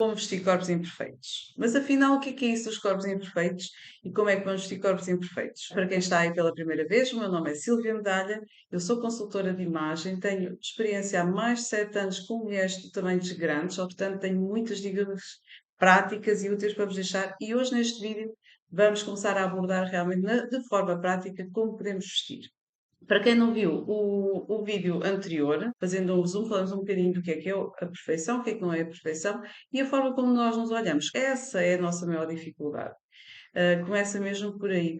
Como vestir corpos imperfeitos. Mas afinal, o que é isso dos corpos imperfeitos e como é que vamos vestir corpos imperfeitos? Para quem está aí pela primeira vez, o meu nome é Silvia Medalha, eu sou consultora de imagem, tenho experiência há mais de 7 anos com mulheres de tamanhos grandes, portanto tenho muitas dicas práticas e úteis para vos deixar e hoje neste vídeo vamos começar a abordar realmente de forma prática como podemos vestir. Para quem não viu o vídeo anterior, fazendo um resumo, falamos um bocadinho do que é a perfeição, o que não é a perfeição e a forma como nós nos olhamos. Essa é a nossa maior dificuldade. Começa mesmo por aí,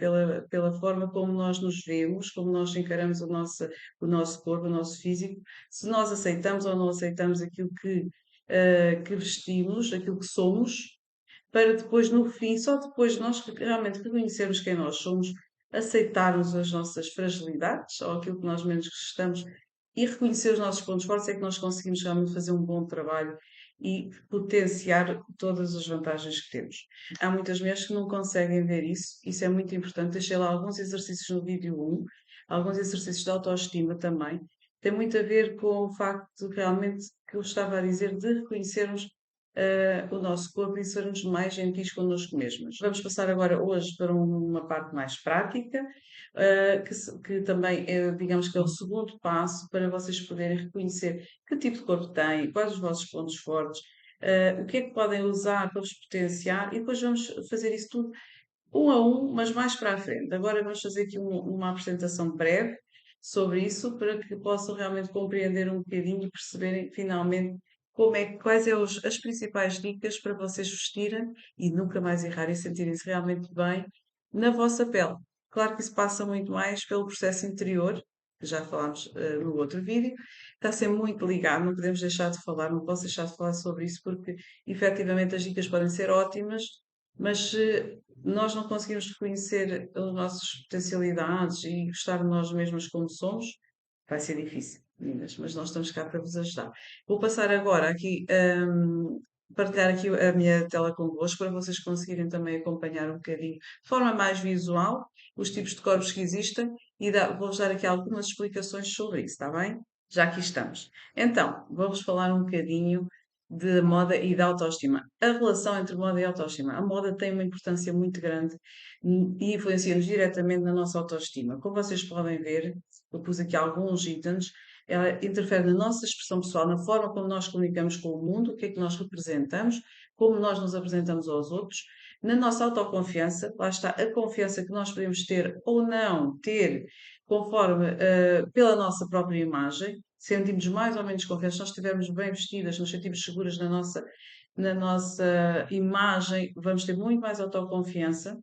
pela forma como nós nos vemos, como nós encaramos o nosso corpo, o nosso físico, se nós aceitamos ou não aceitamos aquilo que vestimos, aquilo que somos, para depois, no fim, só depois de nós realmente reconhecermos quem nós somos, aceitarmos as nossas fragilidades ou aquilo que nós menos gostamos e reconhecer os nossos pontos fortes, é que nós conseguimos realmente fazer um bom trabalho e potenciar todas as vantagens que temos. Há muitas mulheres que não conseguem ver isso é muito importante. Deixei lá alguns exercícios no vídeo 1, alguns exercícios de autoestima também. Tem muito a ver com o facto realmente que eu estava a dizer de reconhecermos o nosso corpo e sermos mais gentis connosco mesmos. Vamos passar agora hoje para uma parte mais prática, que também é, digamos que é o segundo passo para vocês poderem reconhecer que tipo de corpo têm, quais os vossos pontos fortes, o que é que podem usar para vos potenciar e depois vamos fazer isso tudo um a um, mas mais para a frente. Agora vamos fazer aqui uma apresentação breve sobre isso para que possam realmente compreender um bocadinho e perceberem finalmente quais são as principais dicas para vocês vestirem e nunca mais errarem e sentirem-se realmente bem na vossa pele. Claro que isso passa muito mais pelo processo interior, que já falámos no outro vídeo, está sempre muito ligado, não podemos deixar de falar, não posso deixar de falar sobre isso porque efetivamente as dicas podem ser ótimas, mas se nós não conseguimos reconhecer as nossas potencialidades e gostar de nós mesmos como somos, vai ser difícil, meninas, mas nós estamos cá para vos ajudar. Vou passar agora aqui, partilhar aqui a minha tela convosco para vocês conseguirem também acompanhar um bocadinho de forma mais visual os tipos de corpos que existem e vou-vos dar aqui algumas explicações sobre isso, está bem? Já aqui estamos. Então, vou-vos falar um bocadinho de moda e de autoestima. A relação entre moda e autoestima. A moda tem uma importância muito grande e influencia-nos diretamente na nossa autoestima. Como vocês podem ver, eu pus aqui alguns itens, ela interfere na nossa expressão pessoal, na forma como nós comunicamos com o mundo, o que é que nós representamos, como nós nos apresentamos aos outros, na nossa autoconfiança, lá está a confiança que nós podemos ter ou não ter, conforme pela nossa própria imagem, sentimos mais ou menos confiança, se nós estivermos bem vestidas, nos sentimos seguras na nossa imagem, vamos ter muito mais autoconfiança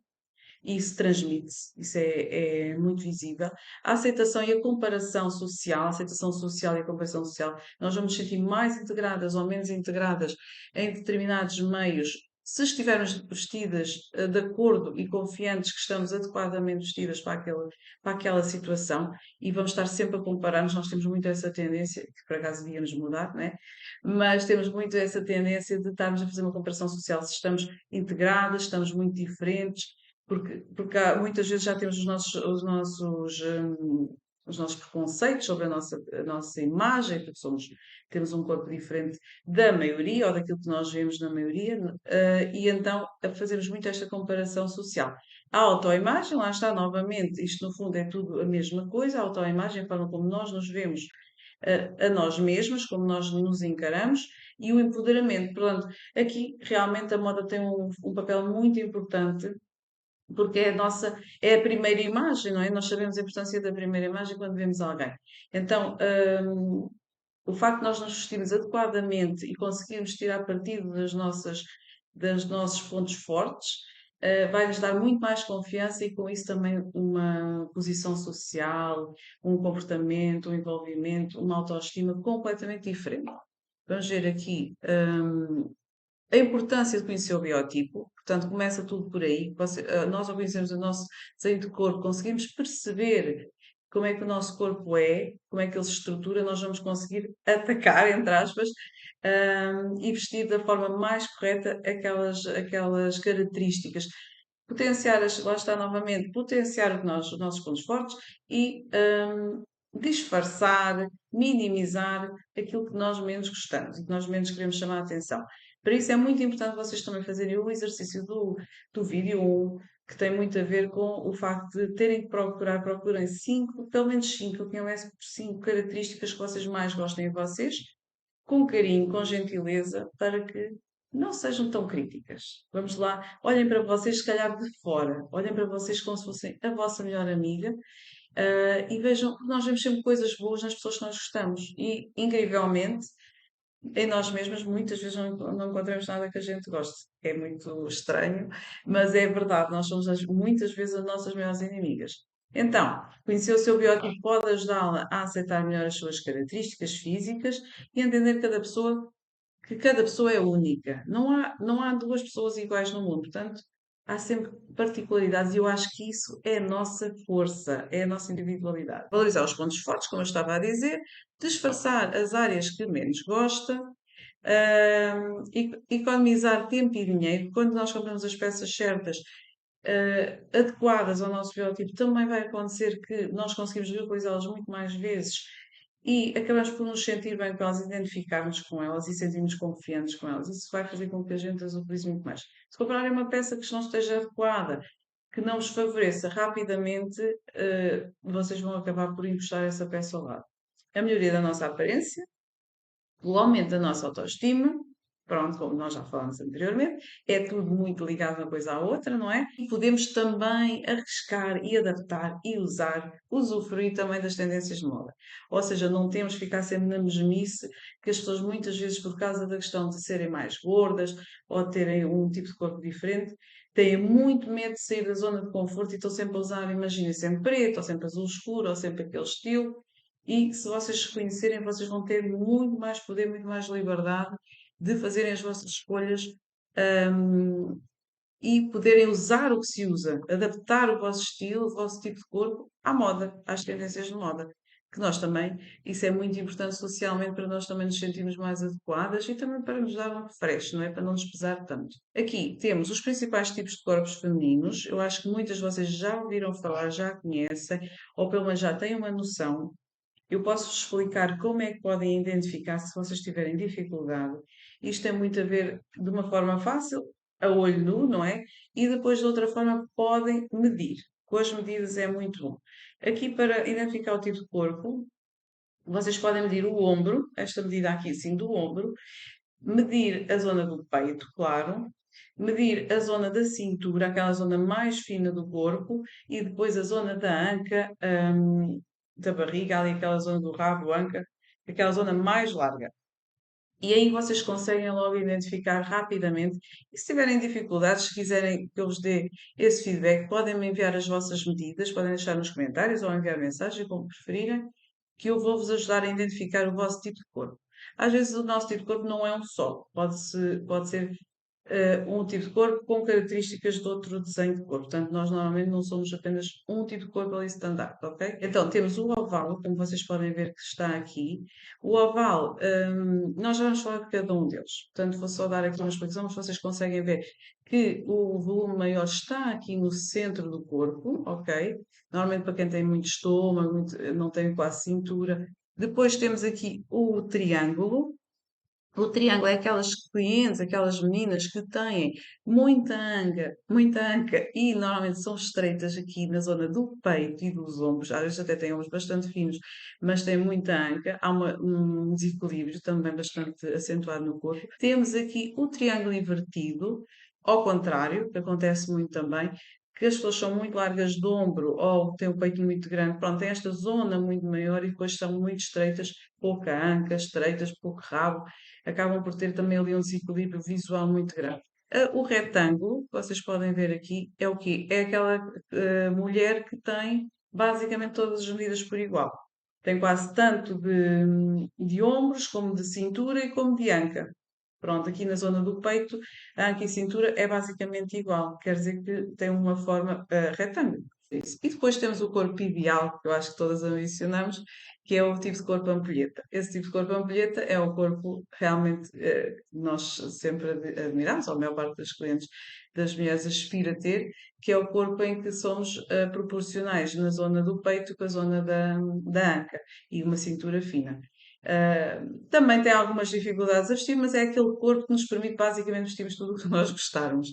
e isso transmite-se, isso é muito visível. A aceitação e a comparação social, a aceitação social e a comparação social, nós vamos nos sentir mais integradas ou menos integradas em determinados meios. Se estivermos vestidas de acordo e confiantes que estamos adequadamente vestidas para aquela situação, e vamos estar sempre a comparar-nos, nós temos muito essa tendência, que por acaso devíamos mudar, não é? Mas temos muito essa tendência de estarmos a fazer uma comparação social, se estamos integradas, estamos muito diferentes, porque muitas vezes já temos os nossos preconceitos sobre a nossa imagem, porque temos um corpo diferente da maioria ou daquilo que nós vemos na maioria, e então fazemos muito esta comparação social. A autoimagem, lá está novamente, isto no fundo é tudo a mesma coisa, a autoimagem, a forma como nós nos vemos a nós mesmos, como nós nos encaramos, e o empoderamento. Portanto, aqui realmente a moda tem um papel muito importante porque é a primeira imagem, não é? Nós sabemos a importância da primeira imagem quando vemos alguém. Então, o facto de nós nos vestirmos adequadamente e conseguirmos tirar partido dos nossos pontos fortes, vai-nos dar muito mais confiança e com isso também uma posição social, um comportamento, um envolvimento, uma autoestima completamente diferente. Vamos ver aqui, a importância de conhecer o biotipo, portanto, começa tudo por aí. Nós, ao conhecermos o nosso desenho de corpo, conseguimos perceber como é que o nosso corpo é, como é que ele se estrutura, nós vamos conseguir atacar, entre aspas, e vestir da forma mais correta aquelas características. Lá está novamente, potenciar os nossos pontos fortes e disfarçar, minimizar aquilo que nós menos gostamos e que nós menos queremos chamar a atenção. Para isso é muito importante vocês também fazerem o exercício do vídeo 1, que tem muito a ver com o facto de terem que procurem 5, pelo menos 5, eu conheço por 5 características que vocês mais gostem em vocês, com carinho, com gentileza, para que não sejam tão críticas. Vamos lá, olhem para vocês, se calhar de fora, olhem para vocês como se fossem a vossa melhor amiga, e vejam que nós vemos sempre coisas boas nas pessoas que nós gostamos. E, incrivelmente, em nós mesmos, muitas vezes não encontramos nada que a gente goste. É muito estranho, mas é verdade, nós somos muitas vezes as nossas melhores inimigas. Então, conhecer o seu biotipo pode ajudá-la a aceitar melhor as suas características físicas e entender que cada pessoa é única. Não há duas pessoas iguais no mundo, portanto, há sempre particularidades e eu acho que isso é a nossa força, é a nossa individualidade. Valorizar os pontos fortes, como eu estava a dizer, disfarçar as áreas que menos gosta, economizar tempo e dinheiro. Quando nós compramos as peças certas, adequadas ao nosso biotipo, também vai acontecer que nós conseguimos reutilizá-las muito mais vezes e acabamos por nos sentir bem com elas, identificarmos com elas e sentirmos confiantes com elas. Isso vai fazer com que a gente as utilize muito mais. Se comprarem uma peça que não esteja adequada, que não vos favoreça rapidamente, vocês vão acabar por encostar essa peça ao lado. A melhoria da nossa aparência, o aumento da nossa autoestima, pronto, como nós já falámos anteriormente, é tudo muito ligado uma coisa à outra, não é? E podemos também arriscar e adaptar e usar, usufruir também das tendências de moda. Ou seja, não temos que ficar sempre na mesmice que as pessoas muitas vezes, por causa da questão de serem mais gordas ou de terem um tipo de corpo diferente, têm muito medo de sair da zona de conforto e estão sempre a usar, imaginem, sempre preto, ou sempre azul escuro, ou sempre aquele estilo. E se vocês se conhecerem, vocês vão ter muito mais poder, muito mais liberdade de fazerem as vossas escolhas, hum, e poderem usar o que se usa, adaptar o vosso estilo, o vosso tipo de corpo à moda, às tendências de moda. Que nós também, isso é muito importante socialmente para nós também nos sentirmos mais adequadas e também para nos dar um refresh, não é? Para não nos pesar tanto. Aqui temos os principais tipos de corpos femininos. Eu acho que muitas de vocês já ouviram falar, já conhecem, ou pelo menos já têm uma noção. Eu posso explicar como é que podem identificar se vocês tiverem dificuldade. Isto tem muito a ver de uma forma fácil, a olho nu, não é? E depois de outra forma podem medir. Com as medidas é muito bom. Aqui para identificar o tipo de corpo, vocês podem medir o ombro, esta medida aqui assim do ombro, medir a zona do peito, claro, medir a zona da cintura, aquela zona mais fina do corpo, e depois a zona da anca, da barriga, ali aquela zona do rabo, anca, aquela zona mais larga. E aí vocês conseguem logo identificar rapidamente. E se tiverem dificuldades, se quiserem que eu vos dê esse feedback, podem me enviar as vossas medidas, podem deixar nos comentários ou enviar mensagem, como preferirem, que eu vou-vos ajudar a identificar o vosso tipo de corpo. Às vezes o nosso tipo de corpo não é um só, pode ser um tipo de corpo com características de outro desenho de corpo. Portanto, nós normalmente não somos apenas um tipo de corpo ali standard, ok? Então, temos o oval, como vocês podem ver que está aqui. O oval, nós já vamos falar de cada um deles. Portanto, vou só dar aqui uma explicação, mas vocês conseguem ver que o volume maior está aqui no centro do corpo, ok? Normalmente para quem tem muito estômago, não tem quase cintura. Depois temos aqui o triângulo. O triângulo é aquelas clientes, aquelas meninas que têm muita anca e normalmente são estreitas aqui na zona do peito e dos ombros. Às vezes até têm ombros bastante finos, mas têm muita anca. Há um desequilíbrio também bastante acentuado no corpo. Temos aqui o triângulo invertido, ao contrário, que acontece muito também, que as pessoas são muito largas de ombro ou têm o peito muito grande. Pronto, tem esta zona muito maior e depois são muito estreitas, pouca anca, estreitas, pouco rabo, acabam por ter também ali um desequilíbrio visual muito grande. O retângulo, que vocês podem ver aqui, é o quê? É aquela mulher que tem basicamente todas as medidas por igual. Tem quase tanto de ombros, como de cintura e como de anca. Pronto, aqui na zona do peito, a anca e cintura é basicamente igual. Quer dizer que tem uma forma retângulo. Isso. E depois temos o corpo ideal, que eu acho que todas ambicionamos, que é o tipo de corpo ampulheta. Esse tipo de corpo ampulheta é o corpo realmente que nós sempre admiramos, ou a maior parte das clientes das mulheres aspira a ter, que é o corpo em que somos proporcionais na zona do peito com a zona da anca e uma cintura fina. Também tem algumas dificuldades a vestir, mas é aquele corpo que nos permite basicamente vestirmos tudo o que nós gostarmos.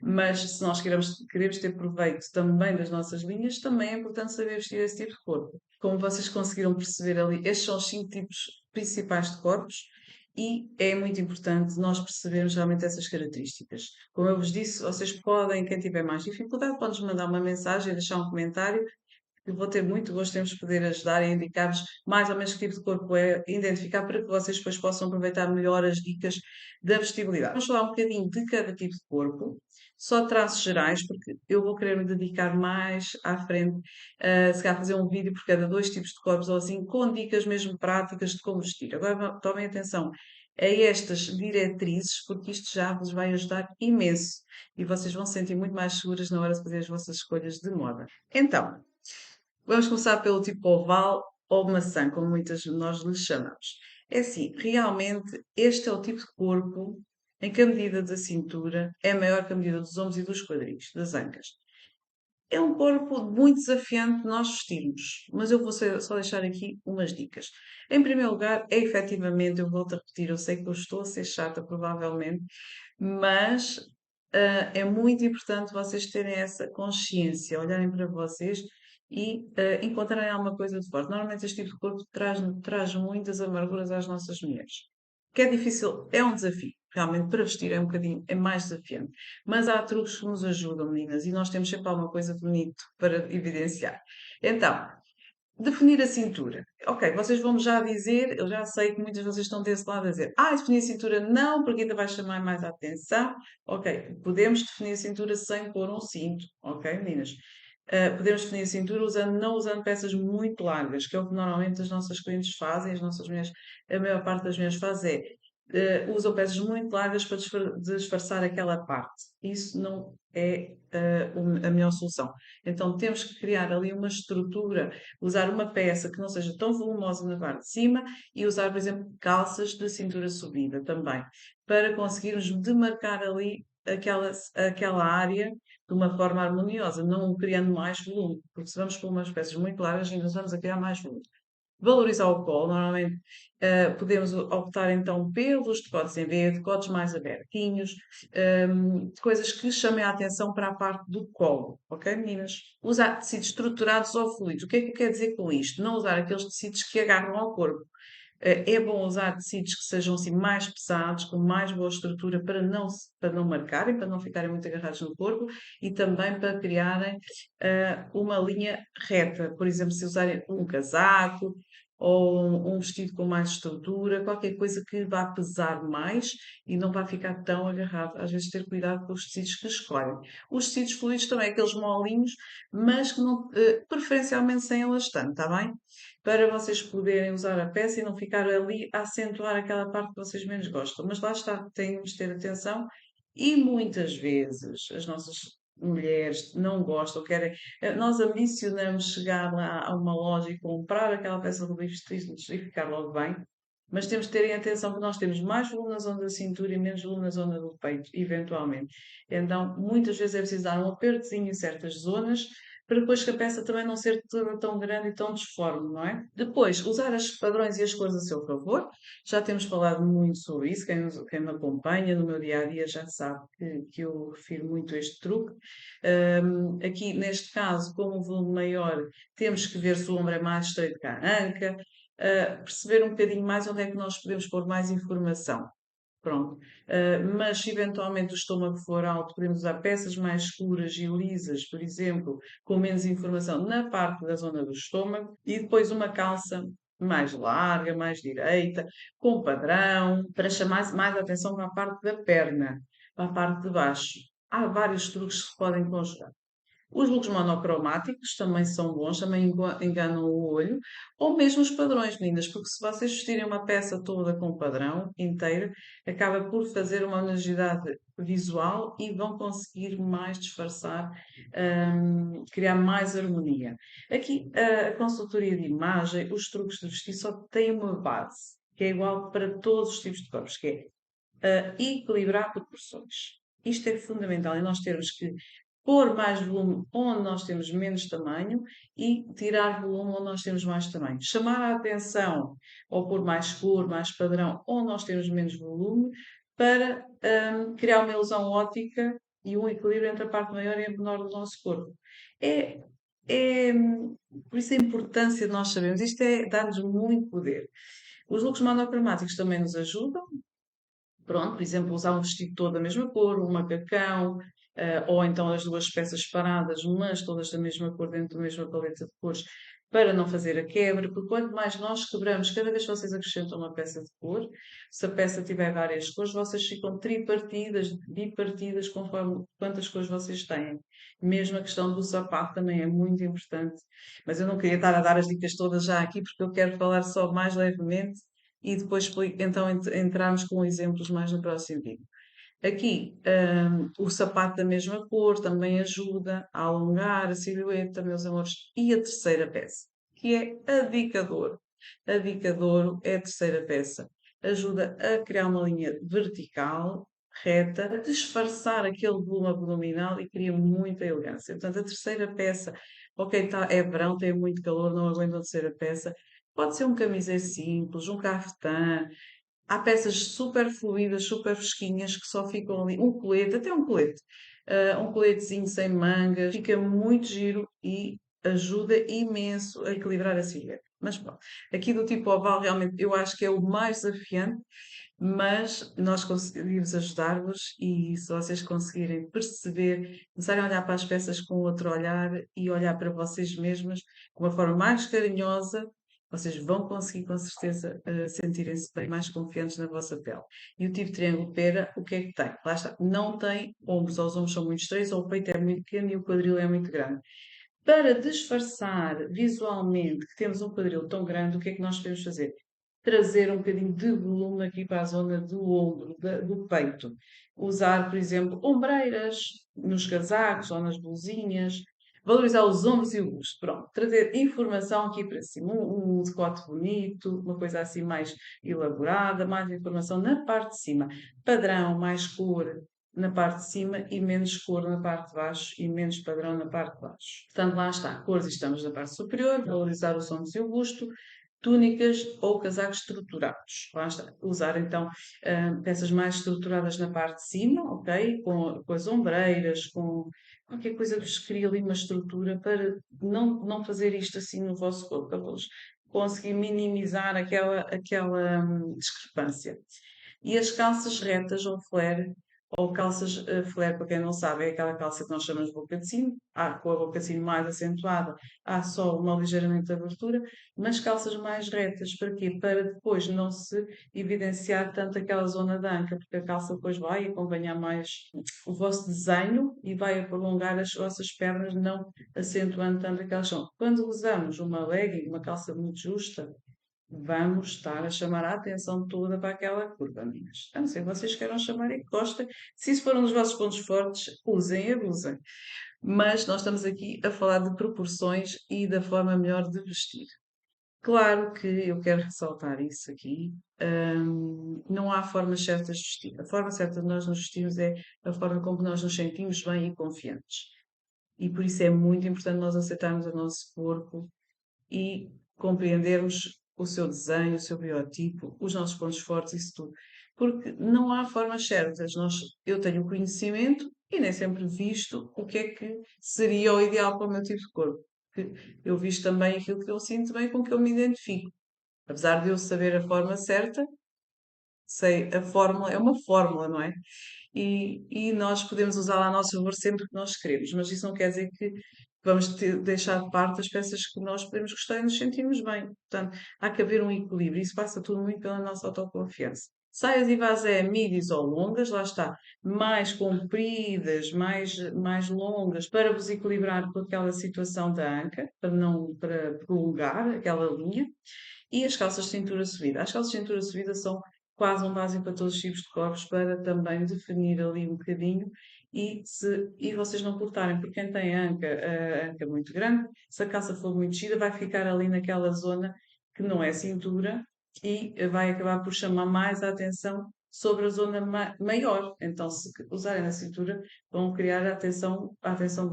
Mas se nós queremos ter proveito também das nossas linhas, também é importante saber vestir esse tipo de corpo. Como vocês conseguiram perceber ali, estes são os 5 tipos principais de corpos e é muito importante nós percebermos realmente essas características. Como eu vos disse, vocês podem, quem tiver mais dificuldade, pode-nos mandar uma mensagem, deixar um comentário. Eu vou ter muito gosto em vos poder ajudar e indicar-vos mais ou menos que tipo de corpo é identificar para que vocês depois possam aproveitar melhor as dicas da vestibilidade. Vamos falar um bocadinho de cada tipo de corpo, só traços gerais, porque eu vou querer me dedicar mais à frente, se calhar fazer um vídeo por cada 2 tipos de corpos ou assim, com dicas mesmo práticas de como vestir. Agora tomem atenção a estas diretrizes, porque isto já vos vai ajudar imenso e vocês vão se sentir muito mais seguras na hora de fazer as vossas escolhas de moda. Então, vamos começar pelo tipo oval ou maçã, como muitas de nós lhe chamamos. É assim, realmente este é o tipo de corpo em que a medida da cintura é maior que a medida dos ombros e dos quadris, das ancas. É um corpo muito desafiante de nós vestirmos, mas eu vou só deixar aqui umas dicas. Em primeiro lugar, é efetivamente, eu volto a repetir, eu sei que eu estou a ser chata provavelmente, mas é muito importante vocês terem essa consciência, olharem para vocês e encontrarem alguma coisa de forte. Normalmente este tipo de corpo traz muitas amarguras às nossas mulheres. Que é difícil, é um desafio. Realmente, para vestir é um bocadinho, é mais desafiante. Mas há truques que nos ajudam, meninas, e nós temos sempre alguma coisa bonito para evidenciar. Então, definir a cintura. Ok, vocês vão-me já dizer, eu já sei que muitas de vocês estão desse lado a dizer, definir a cintura não, porque ainda vai chamar mais a atenção. Ok, podemos definir a cintura sem pôr um cinto. Ok, meninas? Podemos definir a cintura não usando peças muito largas, que é o que normalmente as nossas clientes fazem, as nossas mulheres, a maior parte das mulheres faz usam peças muito largas para disfarçar aquela parte. Isso não é a melhor solução. Então temos que criar ali uma estrutura, usar uma peça que não seja tão volumosa na parte de cima e usar, por exemplo, calças de cintura subida também, para conseguirmos demarcar ali aquela área de uma forma harmoniosa, não criando mais volume, porque se vamos por umas peças muito largas, ainda vamos a criar mais volume. Valorizar o colo, normalmente podemos optar então pelos decotes em V, decotes mais abertinhos, coisas que chamem a atenção para a parte do colo, ok, meninas? Usar tecidos estruturados ou fluidos. O que é que quer dizer com isto? Não usar aqueles tecidos que agarram ao corpo. É bom usar tecidos que sejam assim mais pesados, com mais boa estrutura para não marcarem, para não ficarem muito agarrados no corpo e também para criarem uma linha reta. Por exemplo, se usarem um casaco ou um vestido com mais estrutura, qualquer coisa que vá pesar mais e não vá ficar tão agarrado. Às vezes ter cuidado com os tecidos que escolhem. Os tecidos fluidos também, aqueles molinhos, mas que não, preferencialmente sem elastano, está bem? Para vocês poderem usar a peça e não ficar ali a acentuar aquela parte que vocês menos gostam. Mas lá está, temos de ter atenção e muitas vezes as nossas mulheres não gostam, querem. Nós ambicionamos chegar lá a uma loja e comprar aquela peça de vestir-nos e ficar logo bem, mas temos de terem atenção que nós temos mais volume na zona da cintura e menos volume na zona do peito, eventualmente. Então, muitas vezes é preciso dar um apertozinho em certas zonas para depois que a peça também não ser tão grande e tão disforme, não é? Depois, usar os padrões e as cores a seu favor. Já temos falado muito sobre isso. Quem me acompanha no meu dia a dia já sabe que eu refiro muito a este truque. Aqui, neste caso, com um volume maior, temos que ver se o ombro é mais estreito que a anca, perceber um bocadinho mais onde é que nós podemos pôr mais informação. Pronto. Mas se eventualmente o estômago for alto, podemos usar peças mais escuras e lisas, por exemplo, com menos informação na parte da zona do estômago, e depois uma calça mais larga, mais direita, com padrão, para chamar mais a atenção para a parte da perna, para a parte de baixo. Há vários truques que se podem conjugar. Os looks monocromáticos também são bons, também enganam o olho, ou mesmo os padrões, meninas, porque se vocês vestirem uma peça toda com padrão inteiro, acaba por fazer uma homogeneidade visual e vão conseguir mais disfarçar, criar mais harmonia. Aqui, a consultoria de imagem, os truques de vestir só têm uma base, que é igual para todos os tipos de corpos, que é equilibrar proporções. Isto é fundamental e nós termos que pôr mais volume onde nós temos menos tamanho e tirar volume onde nós temos mais tamanho. Chamar a atenção ou pôr mais cor, mais padrão onde nós temos menos volume para criar uma ilusão óptica e um equilíbrio entre a parte maior e a menor do nosso corpo. É, é, por isso a importância de nós sabermos. Isto dá-nos muito poder. Os looks monocromáticos também nos ajudam. Pronto, por exemplo, usar um vestido todo da mesma cor, um macacão, ou então as duas peças separadas, mas todas da mesma cor dentro da mesma paleta de cores, para não fazer a quebra, porque quanto mais nós quebramos, cada vez que vocês acrescentam uma peça de cor, se a peça tiver várias cores, vocês ficam tripartidas, bipartidas, conforme quantas cores vocês têm. Mesmo a questão do sapato também é muito importante. Mas eu não queria estar a dar as dicas todas já aqui, porque eu quero falar só mais levemente e depois então entrarmos com exemplos mais no próximo vídeo. Aqui, o sapato da mesma cor também ajuda a alongar a silhueta, meus amores. E a terceira peça, que é a dica de ouro. A dica de ouro é a terceira peça. Ajuda a criar uma linha vertical, reta, a disfarçar aquele volume abdominal e cria muita elegância. Portanto, a terceira peça, ok, é verão, tem muito calor, não aguento a terceira peça. Pode ser um camisé simples, um cafetã, há peças super fluídas, super fresquinhas, que só ficam ali. Um colete, até um colete. Um coletezinho sem mangas, fica muito giro e ajuda imenso a equilibrar a silhueta. Mas pronto, aqui do tipo oval realmente eu acho que é o mais desafiante, mas nós conseguimos ajudar-vos e se vocês conseguirem perceber, começarem a olhar para as peças com outro olhar e olhar para vocês mesmas de uma forma mais carinhosa, vocês vão conseguir com certeza sentirem-se bem mais confiantes na vossa pele. E o tipo de triângulo pera, o que é que tem? Lá está, não tem ombros, ou os ombros são muito estreitos, ou o peito é muito pequeno e o quadril é muito grande. Para disfarçar visualmente que temos um quadril tão grande, o que é que nós podemos fazer? Trazer um bocadinho de volume aqui para a zona do ombro, do peito. Usar, por exemplo, ombreiras nos casacos ou nas blusinhas. Valorizar os ombros e o busto. Pronto, trazer informação aqui para cima. Um decote bonito, uma coisa assim mais elaborada, mais informação na parte de cima. Padrão, mais cor, na parte de cima e menos cor na parte de baixo e menos padrão na parte de baixo. Portanto, lá está, cores estamos na parte superior, valorizar os ombros e o busto, túnicas ou casacos estruturados. Lá está, usar então peças mais estruturadas na parte de cima, ok? Com as ombreiras, com qualquer coisa que vos crie ali uma estrutura para não fazer isto assim no vosso corpo, para vos conseguir minimizar aquela discrepância. E as calças retas ou flare, ou calças flare, para quem não sabe, é aquela calça que nós chamamos de boca de sino. Com a boca de sino mais acentuada, há só uma ligeiramente abertura, mas calças mais retas, para quê? Para depois não se evidenciar tanto aquela zona da anca, porque a calça depois vai acompanhar mais o vosso desenho e vai prolongar as vossas pernas, não acentuando tanto aquelas são. Quando usamos uma legging, uma calça muito justa, vamos estar a chamar a atenção toda para aquela curva, amigas. A não ser que vocês queiram chamar e que gostem. Se isso for um dos vossos pontos fortes, usem e abusem. Mas nós estamos aqui a falar de proporções e da forma melhor de vestir. Claro que eu quero ressaltar isso aqui. Não há formas certas de vestir. A forma certa de nós nos vestirmos é a forma como nós nos sentimos bem e confiantes. E por isso é muito importante nós aceitarmos o nosso corpo e compreendermos o seu desenho, o seu biotipo, os nossos pontos fortes, isso tudo. Porque não há formas certas. Eu tenho conhecimento e nem sempre visto o que é que seria o ideal para o meu tipo de corpo. Eu visto também aquilo que eu sinto bem, com que eu me identifico. Apesar de eu saber a forma certa, sei, a fórmula é uma fórmula, não é? E nós podemos usá-la a nosso favor sempre que nós queremos, mas isso não quer dizer que vamos deixar de parte as peças que nós podemos gostar e nos sentirmos bem. Portanto, há que haver um equilíbrio. Isso passa tudo muito pela nossa autoconfiança. Saias e vasé mídias ou longas, lá está, mais compridas, mais longas, para vos equilibrar com aquela situação da anca, para prolongar aquela linha. E as calças de cintura subida. As calças de cintura subida são quase um básico para todos os tipos de corpos, para também definir ali um bocadinho e vocês não cortarem, porque quem tem a anca muito grande, se a calça for muito gira, vai ficar ali naquela zona que não é cintura e vai acabar por chamar mais a atenção sobre a zona maior. Então, se usarem na cintura, vão criar a atenção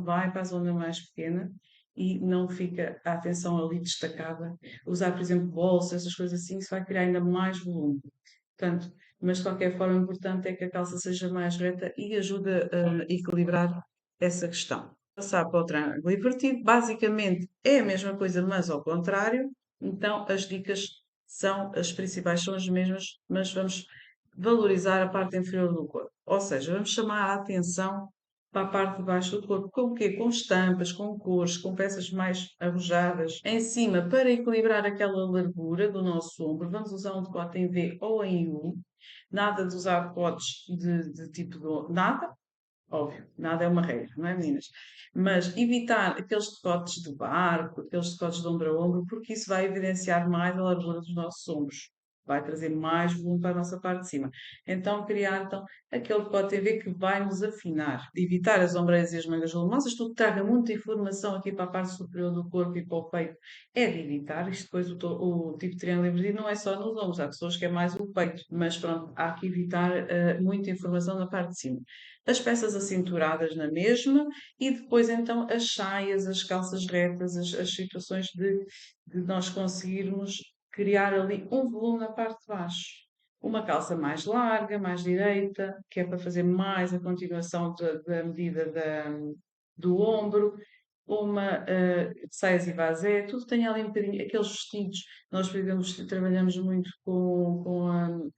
vai para a zona mais pequena e não fica a atenção ali destacada. Usar, por exemplo, bolsas, essas coisas assim, isso vai criar ainda mais volume. Portanto, mas de qualquer forma, o importante é que a calça seja mais reta e ajuda a equilibrar essa questão. Passar para o triângulo invertido, basicamente é a mesma coisa, mas ao contrário. Então, as dicas são as principais, são as mesmas, mas vamos valorizar a parte inferior do corpo. Ou seja, vamos chamar a atenção para a parte de baixo do corpo. Com o quê? Com estampas, com cores, com peças mais arrojadas. Em cima, para equilibrar aquela largura do nosso ombro, vamos usar um decote em V ou em U. Nada de usar decotes de tipo de... Nada, óbvio, nada é uma regra, não é, meninas? Mas evitar aqueles decotes de barco, aqueles decotes de ombro a ombro, porque isso vai evidenciar mais a largura dos nossos ombros. Vai trazer mais volume para a nossa parte de cima. Então, criar aquele decote TV que vai nos afinar. Evitar as ombreiras e as mangas volumosas, tudo que traga muita informação aqui para a parte superior do corpo e para o peito, é de evitar. Isto depois, o tipo de triângulo invertido não é só nos ombros, há pessoas que é mais o peito. Mas pronto, há que evitar muita informação na parte de cima. As peças acinturadas na mesma e depois então as saias, as calças retas, as situações de nós conseguirmos criar ali um volume na parte de baixo. Uma calça mais larga, mais direita, que é para fazer mais a continuação da medida do ombro, uma saias e vazé, tudo tem ali um bocadinho, aqueles vestidos, nós por exemplo, trabalhamos muito com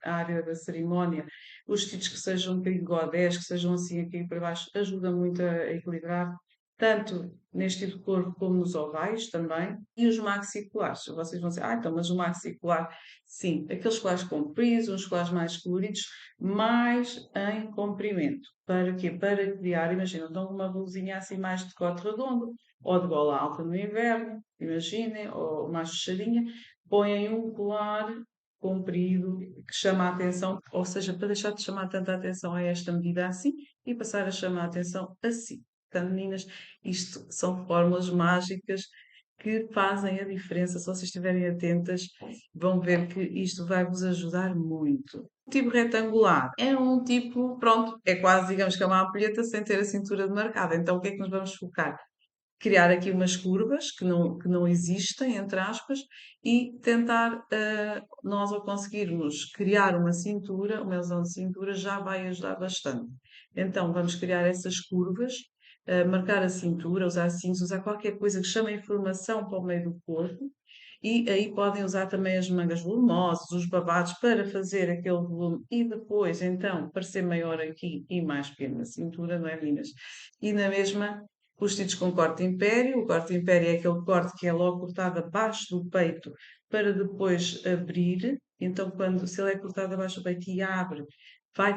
a área da cerimónia, os vestidos que sejam um bocadinho godés, que sejam assim aqui para baixo, ajuda muito a equilibrar, tanto neste tipo de corpo como nos ovais também, e os maxi colares. Vocês vão dizer, então, mas o maxi colar, sim, aqueles colares compridos, uns colares mais coloridos, mais em comprimento. Para quê? Para criar, imagina, dão uma blusinha assim mais de decote redondo, ou de gola alta no inverno, imaginem, ou mais fechadinha, põem um colar comprido que chama a atenção, ou seja, para deixar de chamar tanta atenção a esta medida assim e passar a chamar a atenção assim. Portanto, meninas, isto são fórmulas mágicas que fazem a diferença. Se vocês estiverem atentas, vão ver que isto vai vos ajudar muito. O tipo retangular é um tipo, pronto, é quase, digamos que é uma ampulheta sem ter a cintura demarcada. Então, o que é que nos vamos focar? Criar aqui umas curvas que não existem, entre aspas, e tentar, nós ao conseguirmos criar uma cintura, uma ilusão de cintura, já vai ajudar bastante. Então, vamos criar essas curvas, marcar a cintura, usar cintos, usar qualquer coisa que chame a informação para o meio do corpo, e aí podem usar também as mangas volumosas, os babados para fazer aquele volume e depois, então, parecer maior aqui e mais pequeno na cintura, não é, meninas? E na mesma os vestidos com corte império. O corte império é aquele corte que é logo cortado abaixo do peito para depois abrir. Então, se ele é cortado abaixo do peito e abre, vai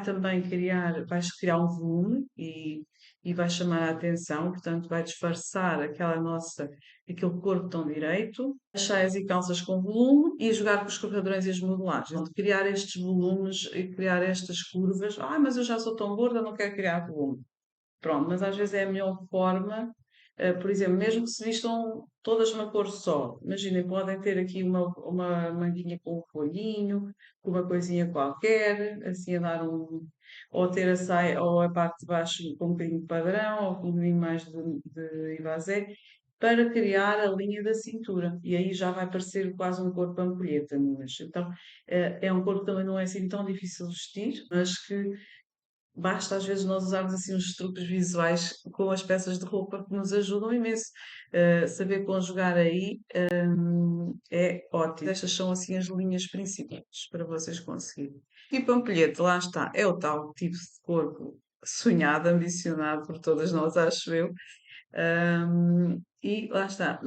criar um volume e vai chamar a atenção, portanto, vai disfarçar aquele corpo tão direito. As saias e calças com volume e jogar com os corredores e as modelagens. Então, criar estes volumes e criar estas curvas. Mas eu já sou tão gorda, não quero criar volume. Pronto, mas às vezes é a melhor forma, por exemplo, mesmo que se vistam todas uma cor só, imaginem, podem ter aqui uma manguinha com um folhinho, com uma coisinha qualquer, assim a dar ou ter a saia, ou a parte de baixo com um bocadinho de padrão, ou com um bocadinho mais de ivazé, para criar a linha da cintura. E aí já vai parecer quase um corpo ampulheta, meninas. Então, é um corpo que também não é assim tão difícil de vestir, mas que basta às vezes nós usarmos assim uns truques visuais com as peças de roupa que nos ajudam imenso. Saber conjugar aí, é ótimo. Estas são assim as linhas principais para vocês conseguirem. E pampulhete, lá está, é o tal tipo de corpo sonhado, ambicionado por todas nós, acho eu. E lá está.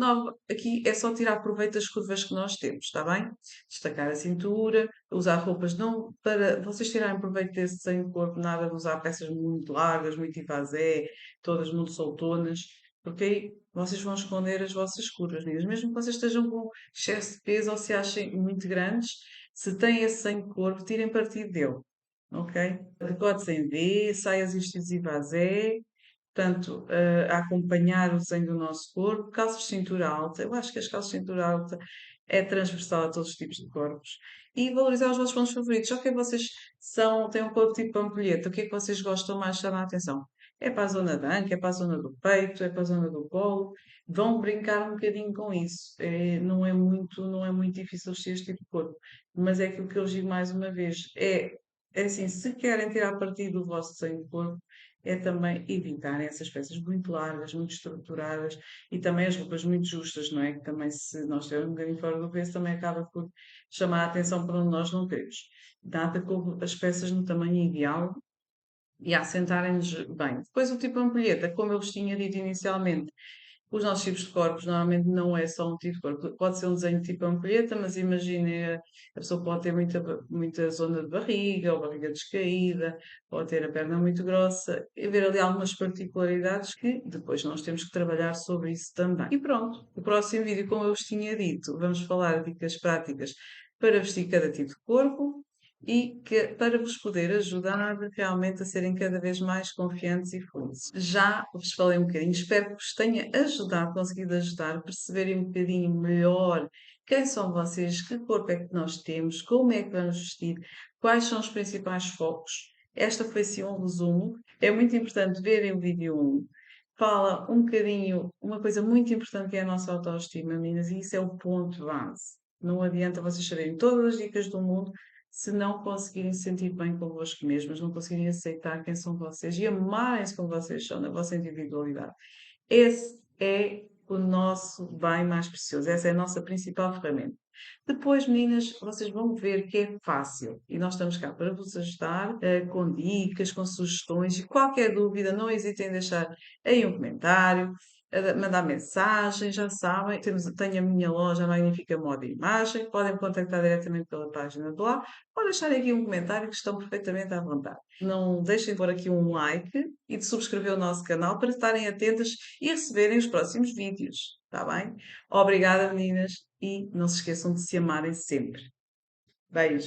Aqui é só tirar proveito das curvas que nós temos, está bem? Destacar a cintura, usar roupas não para vocês tirarem proveito desse sem corpo, nada de usar peças muito largas, muito ivazé, todas muito soltonas, porque aí vocês vão esconder as vossas curvas, meninas. Mesmo que vocês estejam com excesso de peso ou se achem muito grandes, se têm esse sem corpo, tirem partido dele. Ok? Decotes em V, saias e vestidos e vazé, portanto, a acompanhar o desenho do nosso corpo, calças de cintura alta. Eu acho que as calças de cintura alta é transversal a todos os tipos de corpos. E valorizar os vossos pontos favoritos. Ok, vocês têm um corpo tipo ampulheta, o que é que vocês gostam mais de chamar a atenção? É para a zona da anca, é para a zona do peito, é para a zona do colo. Vão brincar um bocadinho com isso. Não é muito difícil vestir este tipo de corpo. Mas é aquilo que eu digo mais uma vez. É assim, se querem tirar partido do vosso desenho de corpo, é também evitarem essas peças muito largas, muito estruturadas e também as roupas muito justas, não é? Que também, se nós estivermos um bocadinho fora do peso, também acaba por chamar a atenção para onde nós não queremos. Nada com as peças no tamanho ideal e a assentarem-nos bem. Depois, o tipo de ampulheta, como eu vos tinha dito inicialmente, os nossos tipos de corpos normalmente não é só um tipo de corpo. Pode ser um desenho tipo ampulheta, mas imagine, a pessoa pode ter muita zona de barriga, ou barriga descaída, pode ter a perna muito grossa, e ver ali algumas particularidades que depois nós temos que trabalhar sobre isso também. E pronto, o próximo vídeo, como eu vos tinha dito, vamos falar de dicas práticas para vestir cada tipo de corpo e para vos poder ajudar realmente a serem cada vez mais confiantes e felizes. Já vos falei um bocadinho, espero que vos tenha ajudado, conseguido ajudar a perceberem um bocadinho melhor quem são vocês, que corpo é que nós temos, como é que vamos vestir, quais são os principais focos. Esta foi sim um resumo. É muito importante verem o vídeo 1. Fala um bocadinho, uma coisa muito importante que é a nossa autoestima, meninas, e isso é o ponto base. Não adianta vocês saberem todas as dicas do mundo se não conseguirem se sentir bem convosco mesmos, não conseguirem aceitar quem são vocês e amarem-se como vocês são, na vossa individualidade. Esse é o nosso bem mais precioso, essa é a nossa principal ferramenta. Depois, meninas, vocês vão ver que é fácil e nós estamos cá para vos ajudar com dicas, com sugestões e qualquer dúvida, não hesitem em deixar aí um comentário, mandar mensagem, já sabem, tenho a minha loja a Magnífica Moda e Imagem, podem me contactar diretamente pela página de lá ou deixarem aqui um comentário que estão perfeitamente à vontade. Não deixem de pôr aqui um like e de subscrever o nosso canal para estarem atentas e receberem os próximos vídeos, está bem? Obrigada, meninas, e não se esqueçam de se amarem sempre. Beijo!